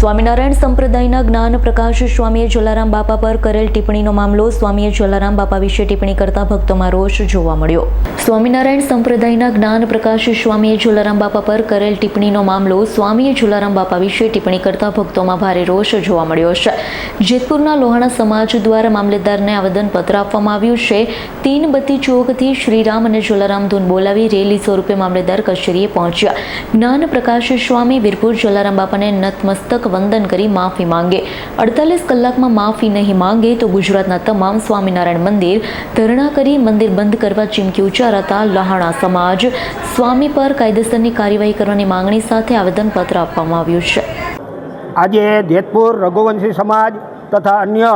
સ્વામિનારાયણ સંપ્રદાયના જ્ઞાન પ્રકાશ સ્વામીએ જલારામ બાપા પર કરેલ ટિપ્પણીનો મામલો. સ્વામીએ જલારામ બાપા વિશે ટિપ્પણી કરતા ભક્તોમાં રોષ જોવા મળ્યો. સ્વામિનારાયણ સંપ્રદાયના જ્ઞાન પ્રકાશ સ્વામીએ જલારામ બાપા પર કરેલ ટિપ્પણીનો મામલો. સ્વામીએ જલારામ બાપા વિશે ટિપ્પણી કરતા ભક્તોમાં ભારે રોષ જોવા મળ્યો છે. જેતપુરના લોહાણા સમાજ દ્વારા મામલેદારને આવેદનપત્ર આપવામાં આવ્યું છે. તીનબત્તી ચોકથી શ્રીરામ અને જલારામ ધૂન બોલાવી રેલી સ્વરૂપે મામલેદાર કચેરીએ પહોંચ્યા. જ્ઞાન પ્રકાશ સ્વામી વીરપુર જલારામ બાપાને નતમસ્તક વંદન કરી માફી માંગે. 48 કલાકમાં માફી નહીં માંગે તો ગુજરાતના તમામ સ્વામિનારાયણ મંદિર ધરણા કરી મંદિર બંધ કરવા ચીમકી ઉચ્ચારતા લોહાણા સમાજ સ્વામી પર કાયદેસરની કાર્યવાહી કરવાની માંગણી સાથે આવેદનપત્ર આપવામાં આવ્યું છે. આજે જેતપુર રઘુવંશી સમાજ તથા અન્ય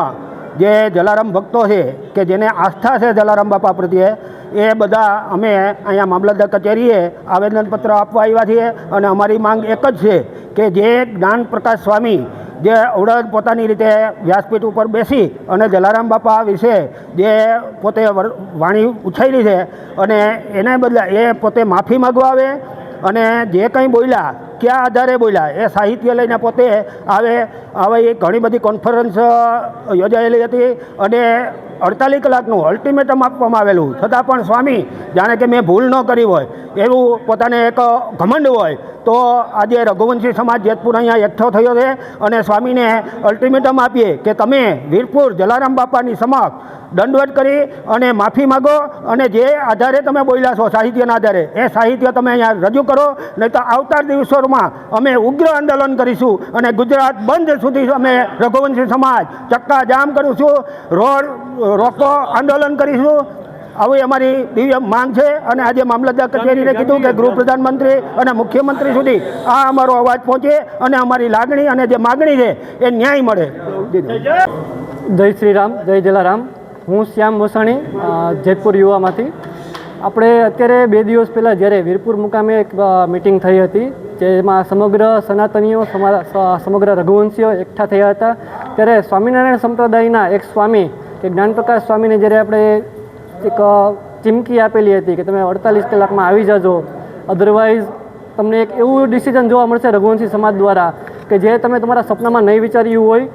જે જલારામ ભક્તો છે કે જેને આસ્થા છે જલારામ બાપા પ્રત્યે, એ બધા અમે અહીંયા મામલતદાર કચેરીએ આવેદનપત્ર આપવા આવ્યા છીએ. અને અમારી માંગ એક જ છે કે જે જ્ઞાન પ્રકાશ સ્વામી જે અવડદ પોતાની રીતે વ્યાસપીઠ ઉપર બેસી અને જલારામ બાપા વિશે જે પોતે વાણી ઉછારી છે અને એને બદલે એ પોતે માફી માગવા આવે અને જે કંઈ બોલ્યા કયા આધારે બોલ્યા એ સાહિત્ય લઈને પોતે આવે. ઘણી બધી કોન્ફરન્સ યોજાયેલી હતી અને 48 કલાકનું અલ્ટિમેટમ આપવામાં આવેલું, છતાં પણ સ્વામી જાણે કે મેં ભૂલ ન કરી હોય એવું પોતાને એક ઘમંડ હોય. તો આજે રઘુવંશી સમાજ જેતપુર અહીંયા એકઠો થયો છે અને સ્વામીને અલ્ટિમેટમ આપીએ કે તમે વીરપુર જલારામ બાપાની સમક્ષ દંડવત કરી અને માફી માગો અને જે આધારે તમે બોલ્યા છો સાહિત્યના આધારે એ સાહિત્ય તમે અહીંયા રજૂ કરો, નહીં તો આવતા દિવસોમાં અમે ઉગ્ર આંદોલન કરીશું અને ગુજરાત બંધ સુધી અમે રઘુવંશી સમાજ ચક્કા જામ કરીશું, રોડ રોકો આંદોલન કરીશું. આવી અમારી દિવ્ય માંગ છે. અને આજે મામલતદાર કચેરીને કીધું કે ગૃહ પ્રધાનમંત્રી અને મુખ્યમંત્રી સુધી આ અમારો અવાજ પહોંચે અને અમારી લાગણી અને જે માગણી છે એ ન્યાય મળે. જય શ્રી રામ, જય જલારામ. હું શ્યામ વસાણી, જેતપુર યુવામાંથી. આપણે અત્યારે 2 દિવસ પહેલાં જ્યારે વીરપુર મુકામે એક મિટિંગ થઈ હતી, જેમાં સમગ્ર સનાતનીઓ સમગ્ર રઘુવંશીઓ એકઠા થયા હતા. ત્યારે સ્વામિનારાયણ સંપ્રદાયના એક સ્વામી કે જ્ઞાનપ્રકાશ સ્વામીને જ્યારે આપણે એક ચીમકી આપેલી હતી કે તમે 48 કલાકમાં આવી જજો, અધરવાઇઝ તમને એક એવું ડિસિઝન જોવા મળશે રઘુવંશી સમાજ દ્વારા કે જે તમે તમારા સપનામાં નહીં વિચાર્યું હોય.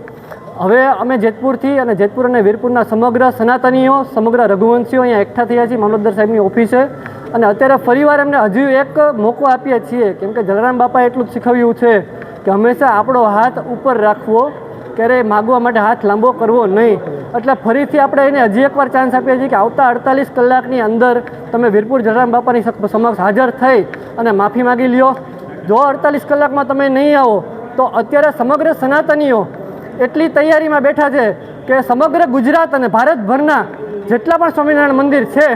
હવે અમે જેતપુરથી અને જેતપુર અને વીરપુરના સમગ્ર સનાતનીઓ સમગ્ર રઘુવંશીઓ અહીંયા એકઠા થયા છીએ મામલતદાર સાહેબની ઓફિસે. અને અત્યારે ફરીવાર એમને હજુ એક મોકો આપીએ છીએ, કેમ કે જલારામ બાપાએ એટલું જ શીખવ્યું છે કે હંમેશા આપણો હાથ ઉપર રાખવો, ક્યારેય માગવા માટે હાથ લાંબો કરવો નહીં. એટલે ફરીથી આપણે એને હજી એકવાર ચાન્સ આપીએ છીએ કે આવતા 48 કલાકની અંદર તમે વીરપુર જલારામ બાપાની સમક્ષ હાજર થઈ અને માફી માગી લ્યો. જો 48 કલાકમાં તમે નહીં આવો તો અત્યારે સમગ્ર સનાતનીઓ એટલી તૈયારીમાં બેઠા છે કે સમગ્ર ગુજરાત અને ભારતભરના જેટલા પણ સ્વામિનારાયણ મંદિર છે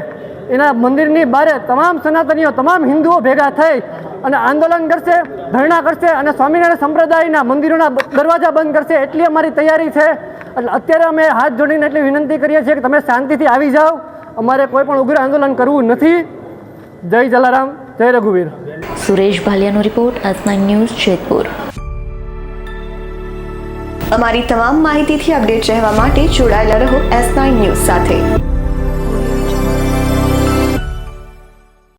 એના મંદિરની બહાર તમામ સનાતનીઓ તમામ હિન્દુઓ ભેગા થઈ અને આંદોલન કરશે, ધરણા કરશે અને સ્વામિનારાયણ સંપ્રદાયના મંદિરોના દરવાજા બંધ કરશે. એટલી અમારી તૈયારી છે. એટલે અત્યારે અમે હાથ જોડીને એટલી વિનંતી કરીએ છીએ કે તમે શાંતિથી આવી જાઓ, અમારે કોઈ પણ ઉગ્ર આંદોલન કરવું નથી. જય જલારામ, જય રઘુવીર. સુરેશ ભાલિયાનો રિપોર્ટ, S9 ન્યૂઝ, જેતપુર. અમારી તમામ માહિતીથી અપડેટ રહેવા માટે જોડાયેલા રહો S9 ન્યૂઝ સાથે.